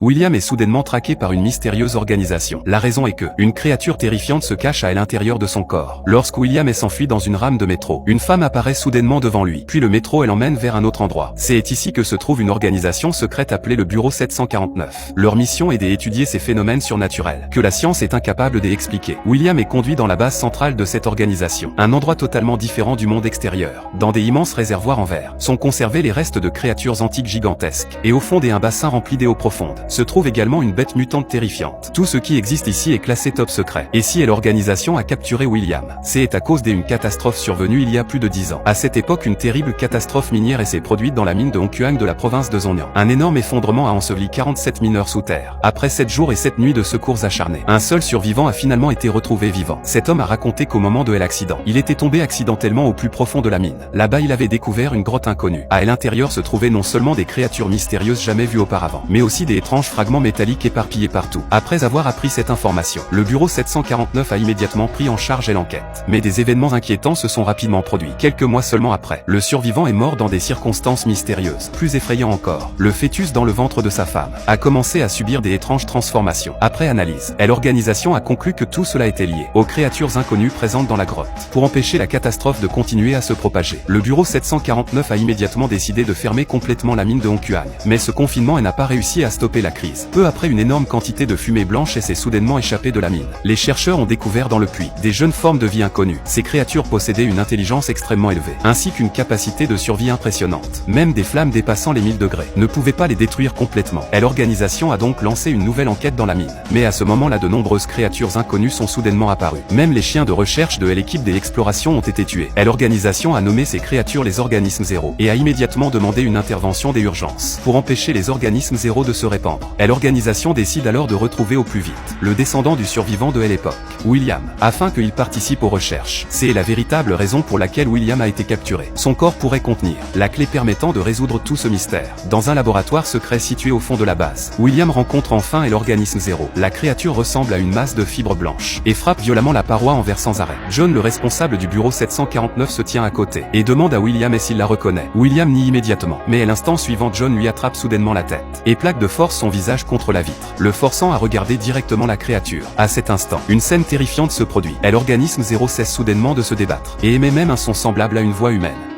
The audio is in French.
William est soudainement traqué par une mystérieuse organisation. La raison est que, une créature terrifiante se cache à l'intérieur de son corps. Lorsque William s'enfuit dans une rame de métro, une femme apparaît soudainement devant lui, puis le métro l'emmène vers un autre endroit. C'est ici que se trouve une organisation secrète appelée le Bureau 749. Leur mission est d'étudier ces phénomènes surnaturels, que la science est incapable d'expliquer. William est conduit dans la base centrale de cette organisation, un endroit totalement différent du monde extérieur. Dans des immenses réservoirs en verre, sont conservés les restes de créatures antiques gigantesques, et au fond d'un bassin rempli d'eau profonde, se trouve également une bête mutante terrifiante. Tout ce qui existe ici est classé top secret. Et si l'organisation a capturé William, c'est à cause d'une catastrophe survenue il y a plus de 10 ans. À cette époque, une terrible catastrophe minière s'est produite dans la mine de Hongkuang de la province de Zhongyang. Un énorme effondrement a enseveli 47 mineurs sous terre. Après 7 jours et 7 nuits de secours acharnés, un seul survivant a finalement été retrouvé vivant. Cet homme a raconté qu'au moment de l'accident, il était tombé accidentellement au plus profond de la mine. Là-bas, il avait découvert une grotte inconnue. À l'intérieur se trouvaient non seulement des créatures mystérieuses jamais vues auparavant, mais aussi des étranges fragments métalliques éparpillés partout. Après avoir appris cette information, le bureau 749 a immédiatement pris en charge l'enquête. Mais des événements inquiétants se sont rapidement produits. Quelques mois seulement après, le survivant est mort dans des circonstances mystérieuses. Plus effrayant encore, le fœtus dans le ventre de sa femme a commencé à subir des étranges transformations. Après analyse, l'organisation a conclu que tout cela était lié aux créatures inconnues présentes dans la grotte. Pour empêcher la catastrophe de continuer à se propager, le bureau 749 a immédiatement décidé de fermer complètement la mine de Hongkuang. Mais ce confinement n'a pas réussi à stopper la crise. Peu après, une énorme quantité de fumée blanche s'est soudainement échappée de la mine. Les chercheurs ont découvert dans le puits des jeunes formes de vie inconnues. Ces créatures possédaient une intelligence extrêmement élevée, ainsi qu'une capacité de survie impressionnante. Même des flammes dépassant les 1000 degrés ne pouvaient pas les détruire complètement. L'organisation a donc lancé une nouvelle enquête dans la mine. Mais à ce moment-là, de nombreuses créatures inconnues sont soudainement apparues. Même les chiens de recherche de l'équipe des explorations ont été tués. L'organisation a nommé ces créatures les organismes zéro et a immédiatement demandé une intervention des urgences pour empêcher les organismes zéro de se répandre. L'organisation décide alors de retrouver au plus vite le descendant du survivant de l'époque, William, afin qu'il participe aux recherches. C'est la véritable raison pour laquelle William a été capturé. Son corps pourrait contenir la clé permettant de résoudre tout ce mystère. Dans un laboratoire secret situé au fond de la base, William rencontre enfin l'organisme zéro. La créature ressemble à une masse de fibres blanches et frappe violemment la paroi en versant sans arrêt. John, le responsable du bureau 749, se tient à côté et demande à William s'il la reconnaît. William nie immédiatement, mais à l'instant suivant, John lui attrape soudainement la tête et plaque de force son visage contre la vitre, le forçant à regarder directement la créature. À cet instant, une scène terrifiante se produit. L'organisme zéro cesse soudainement de se débattre et émet même un son semblable à une voix humaine.